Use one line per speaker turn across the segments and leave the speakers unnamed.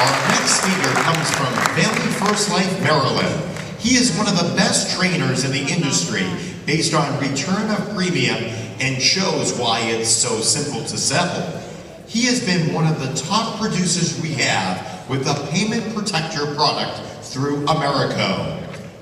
Our next speaker comes from Family First Life, Maryland. He is one of the best trainers in the industry based on return of premium and shows why it's so simple to settle. He has been one of the top producers we have with the Payment Protector product through Americo.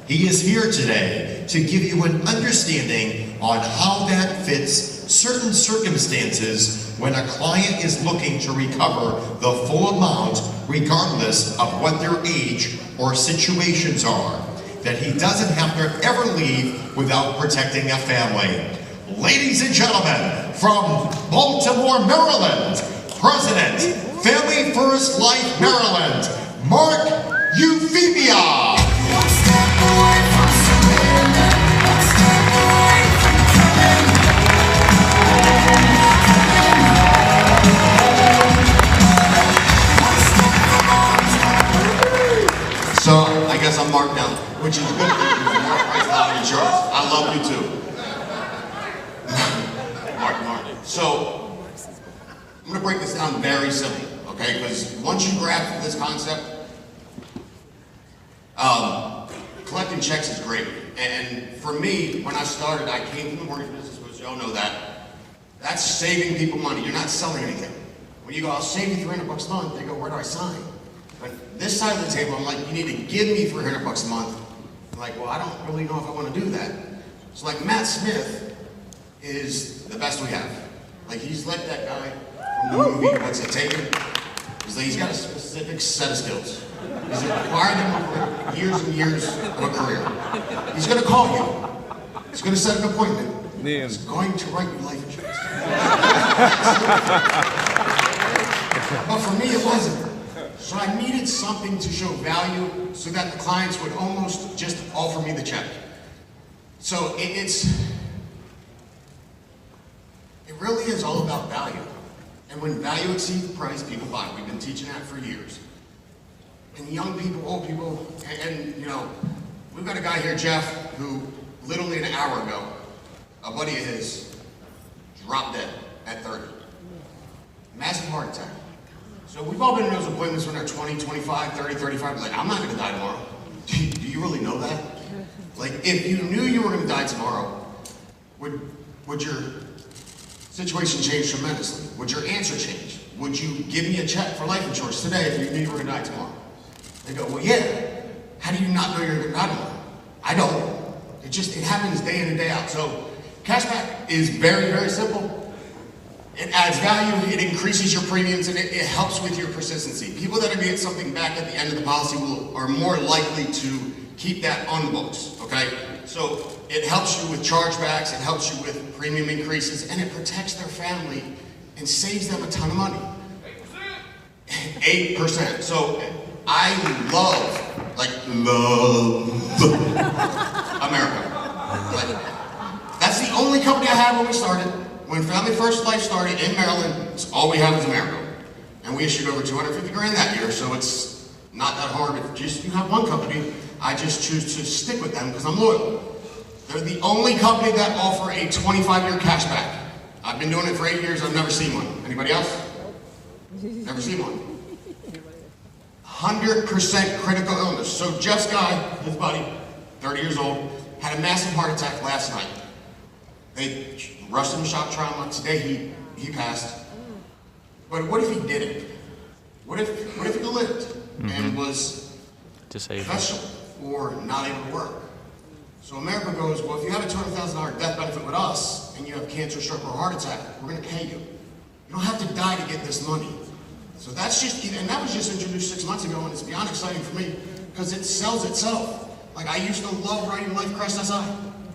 He is here today to give you an understanding on how that fits certain circumstances when a client is looking to recover the full amount regardless of what their age or situations are, that he doesn't have to ever leave without protecting a family. Ladies and gentlemen, from Baltimore, Maryland, President, Family First Life, Maryland, Mark Euphemia.
So, I guess I'm Mark now, which is good. Mark writes a lot of insurance. I love you too. Mark. So, I'm going to break this down very simple, okay? Because once you grasp this concept, collecting checks is great. And for me, when I started, I came from the mortgage business, which y'all know that. That's saving people money. You're not selling anything. When you go, I'll save you $300 a month, they go, where do I sign? But this side of the table, I'm like, you need to give me $300 a month. I'm like, well, I don't really know if I want to do that. So like Matt Smith is the best we have. Like he's like that guy from the movie, What's It Taken? He's got a specific set of skills. He's acquired them over years and years of a career. He's going to call you. He's going to set an appointment. He's going to write you life insurance. But for me, it wasn't. So I needed something to show value so that the clients would almost just offer me the check. So it really is all about value. And when value exceeds the price, people buy. We've been teaching that for years. And young people, old people, and you know, we've got a guy here, Jeff, who literally an hour ago, a buddy of his dropped dead at 30. Massive heart attack. So we've all been in those appointments when they're 20, 25, 30, 35. Like, I'm not going to die tomorrow. Do you really know that? Like, if you knew you were going to die tomorrow, would your situation change tremendously? Would your answer change? Would you give me a check for life insurance today if you knew you were going to die tomorrow? They go, well, yeah. How do you not know you're going to die tomorrow? I don't. It happens day in and day out. So cashback is very, very simple. It adds value, it increases your premiums, and it helps with your persistency. People that are going to get something back at the end of the policy are more likely to keep that on the books, okay? So it helps you with chargebacks, it helps you with premium increases, and it protects their family and saves them a ton of money. 8%. So I love America. That's the only company I had when we started. When Family First Life started in Maryland, it's all we have is Americo. And we issued over 250 grand that year, so it's not that hard. If just you have one company, I just choose to stick with them because I'm loyal. They're the only company that offer a 25-year cashback. I've been doing it for 8 years, I've never seen one. Anybody else? Never seen one. 100% critical illness. So Jeff's guy, his buddy, 30 years old, had a massive heart attack last night. They rushed him to shock trauma. Today he passed. But what if he didn't? What if he lived and was professional or not able to work? So America goes, well, if you have a $200,000 death benefit with us and you have cancer, stroke, or heart attack, we're going to pay you. You don't have to die to get this money. So that's just, and that was just introduced 6 months ago, and it's beyond exciting for me because it sells itself. Like I used to love writing Life Crest SI.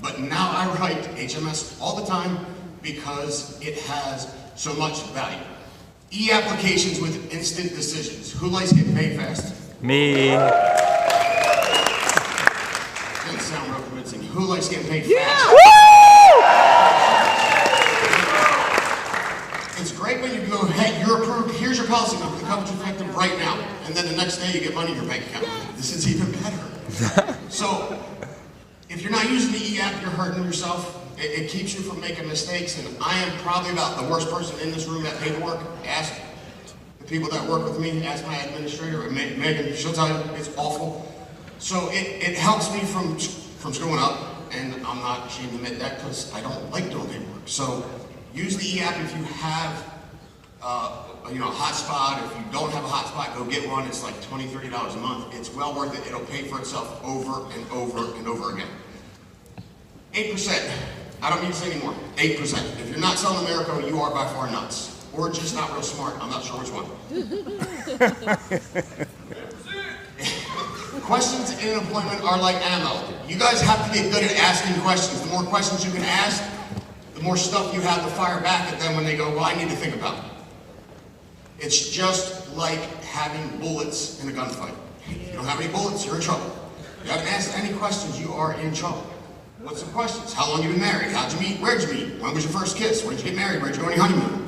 But now I write HMS all the time because it has so much value. E-applications with instant decisions. Who likes getting paid fast?
Me.
Doesn't sound real convincing. Who likes getting paid fast? It's great when you go, hey, you're approved, here's your policy number, the coverage effective right now. And then the next day you get money in your bank account. This is even better. So, if you're not using the e-app, you're hurting yourself. It keeps you from making mistakes, and I am probably about the worst person in this room at paperwork. Ask people that work with me, ask my administrator, Megan, she'll tell you, it's awful. So it helps me from screwing up, and I'm not ashamed to admit that because I don't like doing paperwork. So use the e-app if you have a hotspot. If you don't have a hotspot, go get one. It's like $20, $30 a month. It's well worth it. It'll pay for itself over and over and over again. 8%. I don't need to say anymore. 8%. If you're not selling America, you are by far nuts. Or just not real smart. I'm not sure which one. Questions in employment are like ammo. You guys have to get good at asking questions. The more questions you can ask, the more stuff you have to fire back at them when they go, well, I need to think about it. It's just like having bullets in a gunfight. If you don't have any bullets, you're in trouble. You haven't asked any questions, you are in trouble. What's the questions? How long you been married? How'd you meet? Where'd you meet? When was your first kiss? When did you get married? Where'd you go on your honeymoon?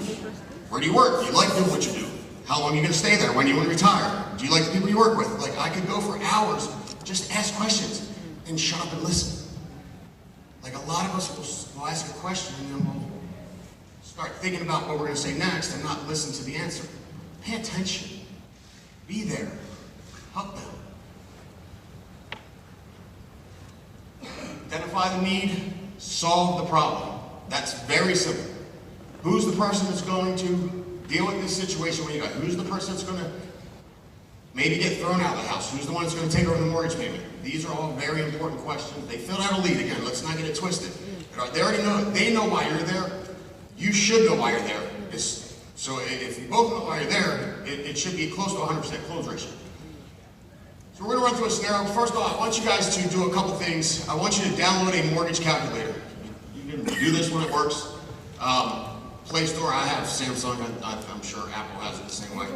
Where do you work? Do you like doing what you do? How long are you going to stay there? When do you want to retire? Do you like the people you work with? Like, I could go for hours, just ask questions and shut up and listen. Like, a lot of us will ask a question and then we'll start thinking about what we're going to say next and not listen to the answer. Pay attention. Be there. Help them. Identify the need, solve the problem. That's very simple. Who's the person that's going to deal with this situation when you got? Who's the person that's going to maybe get thrown out of the house? Who's the one that's going to take over the mortgage payment? These are all very important questions. They filled out a lead again. Let's not get it twisted. They already know. They know why you're there. You should know why you're there. So if you both know why you're there, it should be close to 100% close ratio. So we're going to run through a scenario. First of all, I want you guys to do a couple things. I want you to download a mortgage calculator. You can do this when it works. Play Store, I have Samsung. I'm sure Apple has it the same way.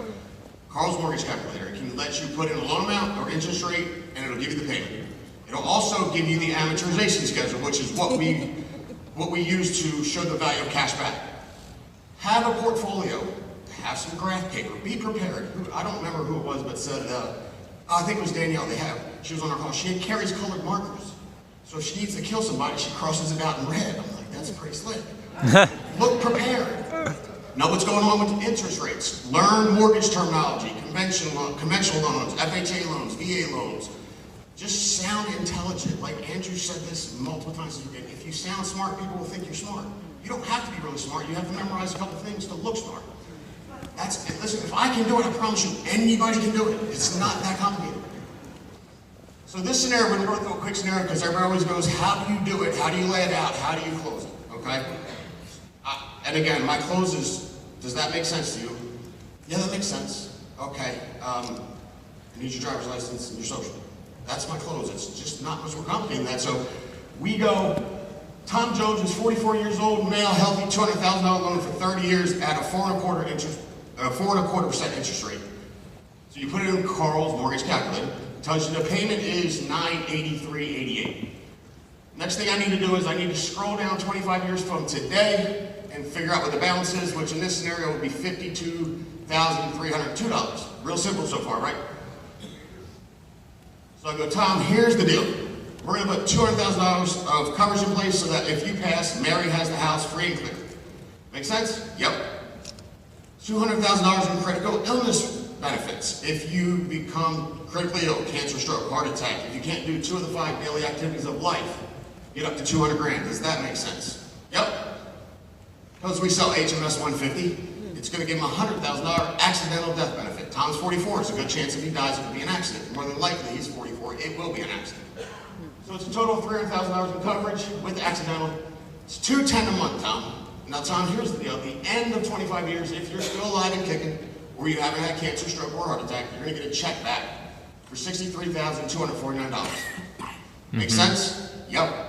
Carl's Mortgage Calculator. It can let you put in a loan amount or interest rate, and it'll give you the payment. It'll also give you the amortization schedule, which is what we use to show the value of cash back. Have a portfolio. Have some graph paper. Be prepared. I don't remember who it was, but said, I think it was Danielle. She was on her call. She carries colored markers. So if she needs to kill somebody, she crosses it out in red. I'm like, that's pretty slick. Look prepared. Know what's going on with interest rates. Learn mortgage terminology, conventional loans, FHA loans, VA loans. Just sound intelligent. Like Andrew said this multiple times. If you sound smart, people will think you're smart. You don't have to be really smart. You have to memorize a couple things to look smart. Listen, if I can do it, I promise you, anybody can do it. It's not that complicated. So this scenario, we're going to go through a quick scenario because everybody always goes, how do you do it? How do you lay it out? How do you close it? Okay? And again, my closes, does that make sense to you? Yeah, that makes sense. Okay. I need your driver's license and your social. That's my close. It's just not much more complicated than that. So we go, Tom Jones is 44 years old, male, healthy, $200,000 loan for 30 years at a 4.25% interest rate. So you put it in Carl's mortgage calculator. It tells you the payment is $983.88. Next thing I need to do is I need to scroll down 25 years from today and figure out what the balance is, which in this scenario would be $52,302. Real simple so far, right? So I go, Tom, here's the deal. We're going to put $200,000 of coverage in place so that if you pass, Mary has the house free and clear. Make sense? Yep. $200,000 in critical illness benefits. If you become critically ill, cancer, stroke, heart attack, if you can't do 2 of the 5 daily activities of life, get up to $200,000. Does that make sense? Yep. Suppose we sell HMS 150, it's going to give him a $100,000 accidental death benefit. Tom's 44, it's a good chance if he dies it could be an accident. More than likely, he's 44, it will be an accident. So it's a total of $300,000 in coverage with accidental. It's $210 a month, Tom. Now, Tom, here's the deal. At the end of 25 years, if you're still alive and kicking, or you haven't had cancer, stroke, or heart attack, you're going to get a check back for $63,249. Make sense? Yep.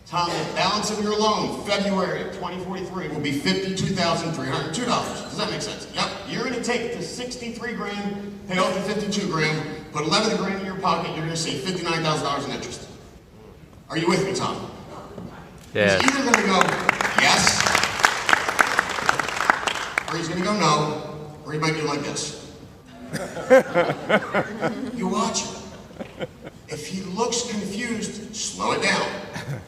Tom, the balance of your loan, February of 2043, will be $52,302. Does that make sense? Yep. You're going to take the $63,000, pay off the $52,000, put $11,000 in your pocket, you're going to save $59,000 in interest. Are you with me, Tom?
Yeah.
He's either going to go yes, or he's going to go no, or he might do like this. You watch it. If he looks confused, slow it down.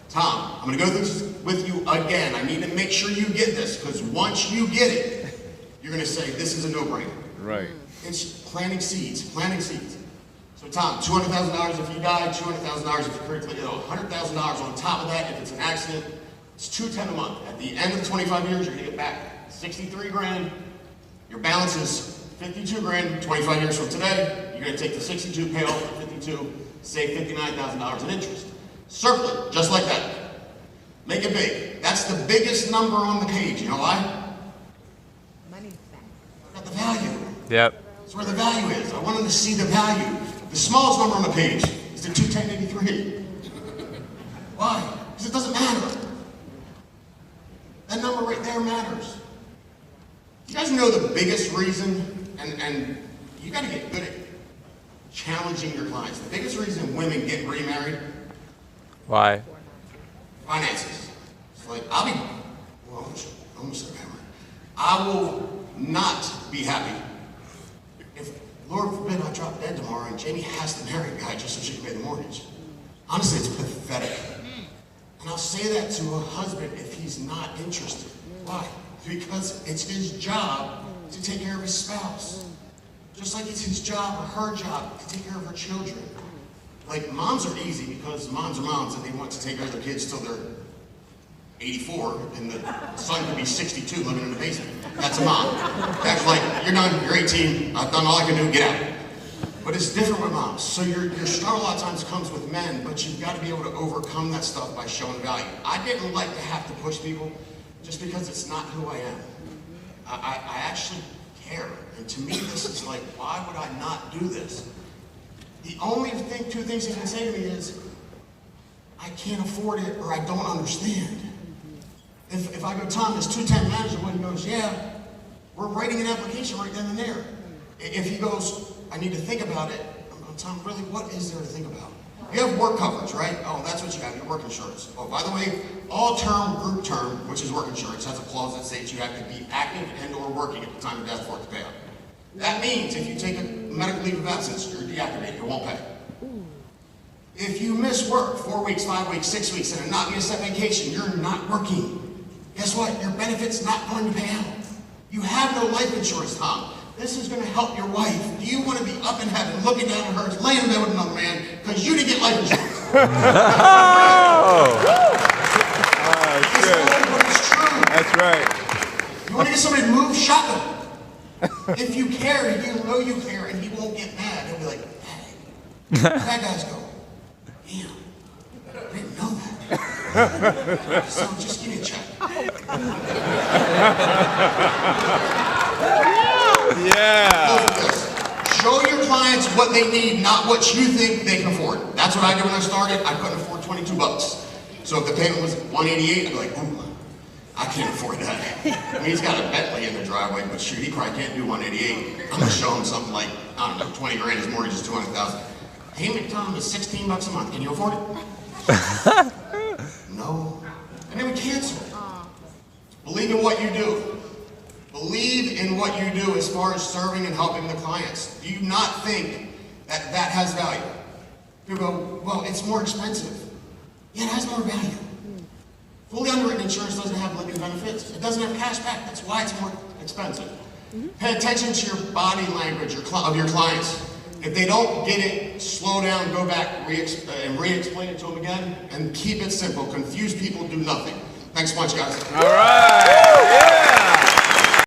Tom, I'm going to go through this with you again. I need to make sure you get this, because once you get it, you're going to say, this is a no-brainer.
Right.
It's planting seeds, planting seeds. So Tom, $200,000 if you die, $200,000 if you're critically ill, $100,000 on top of that if it's an accident. It's $210 a month. At the end of the 25 years, you're gonna get back 63 grand. Your balance is 52 grand. 25 years from today, you're gonna take the 62, pay off the 52, save $59,000 in interest. Circle it, just like that. Make it big. That's the biggest number on the page. You know why?
Money back.
Got the value.
Yep.
That's where the value is. I want them to see the value. The smallest number on the page is the 210.83. Why? Because it doesn't matter. That number right there matters. You guys know the biggest reason, and you got to get good at challenging your clients. The biggest reason women get remarried?
Why?
Finances. It's like, I will not be happy if, Lord forbid, I drop dead tomorrow and Jamie has to marry a guy just so she can pay the mortgage. Honestly, it's pathetic. And I'll say that to a husband if he's not interested. Why? Because it's his job to take care of his spouse. Just like it's his job or her job to take care of her children. Like, moms are easy because moms are moms and they want to take care of their kids till they're 84 and the son could be 62 living in the basement. That's a mom. That's like, you're done, you're 18, I've done all I can do, get out. But it's different with moms. So your struggle a lot of times comes with men, but you've got to be able to overcome that stuff by showing value. I didn't like to have to push people just because it's not who I am. I actually care. And to me, this is like, why would I not do this? The only two things he can say to me is, I can't afford it or I don't understand. If I go, Tom, this 210 manager, when he goes, yeah, we're writing an application right then and there. If he goes, I need to think about it, I'm going, Tom, really, what is there to think about? You have work coverage, right? Oh, that's what you have, your work insurance. Oh, by the way, all term, group term, which is work insurance, has a clause that states you have to be active and or working at the time of death for it to pay out. That means if you take a medical leave of absence, you're deactivated, it won't pay. If you miss work 4 weeks, 5 weeks, 6 weeks, and not be a set vacation, you're not working. Guess what? Your benefit's not going to pay out. You have no life insurance, Tom. This is going to help your wife. Do you want to be up in heaven, looking down at her, laying in bed with another man, because you didn't get life insurance? It's true.
That's right.
You want to get somebody to move? Shut them. If you care, he'll know you care, and he won't get mad. He'll be like, hey. That guy's go, damn, I didn't know that. So just give me a check.
Yeah.
Show your clients what they need, not what you think they can afford. That's what I did when I started. I couldn't afford 22 bucks. So if the payment was 188, I'd be like, ooh, I can't afford that. I mean, he's got a Bentley in the driveway, but shoot, he probably can't do 188. I'm gonna show him something like, I don't know, 20 grand, his mortgage is 200,000. Payment, Tom, is 16 bucks a month. Can you afford it? No. And then we cancel. Believe in what you do. Believe in what you do as far as serving and helping the clients. Do you not think that that has value? People go, well, it's more expensive. Yeah, it has more value. Fully underwritten insurance doesn't have living benefits. It doesn't have cash back. That's why it's more expensive. Pay attention to your body language of your clients. If they don't get it, slow down, go back and re-explain it to them again, and keep it simple. Confused people do nothing. Thanks so much, guys.
All right. Yeah.